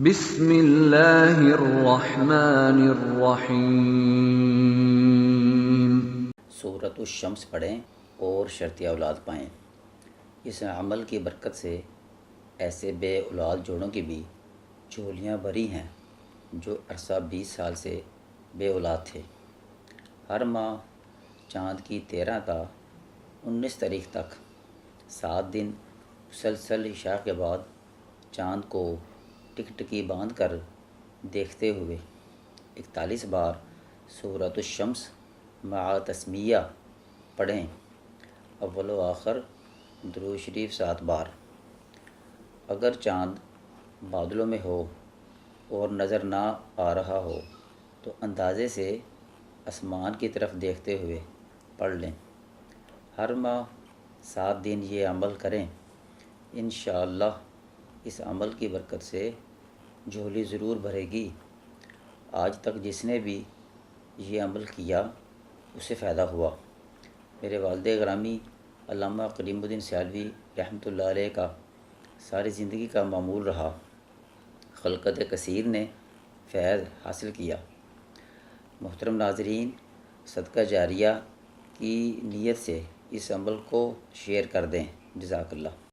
بسم اللہ الرحمن الرحیم۔ سورۃ الشمس پڑھیں اور شرط اولاد پائیں۔ اس عمل کی برکت سے ایسے بے اولاد جوڑوں کی بھی جھولیاں بھری ہیں جو عرصہ 20 سال سے بے اولاد تھے۔ ہر ماہ چاند کی 13 تا 19 تاریخ تک 7 دن مسلسل عشاء کے بعد چاند کو ٹکٹکی باندھ کر دیکھتے ہوئے 41 بار سورۃ الشمس مع تسمیہ پڑھیں۔ اول و آخر درود شریف 7 بار۔ اگر چاند بادلوں میں ہو اور نظر نہ آ رہا ہو تو اندازے سے آسمان کی طرف دیکھتے ہوئے پڑھ لیں۔ ہر ماہ 7 دن یہ عمل کریں، انشاءاللہ اس عمل کی برکت سے جھولی ضرور بھرے گی۔ آج تک جس نے بھی یہ عمل کیا اسے فائدہ ہوا۔ میرے والد گرامی علامہ کریم الدین سیالوی رحمۃ اللہ علیہ کا ساری زندگی کا معمول رہا۔ خلقت کثیر نے فیض حاصل کیا۔ محترم ناظرین، صدقہ جاریہ کی نیت سے اس عمل کو شیئر کر دیں۔ جزاک اللہ۔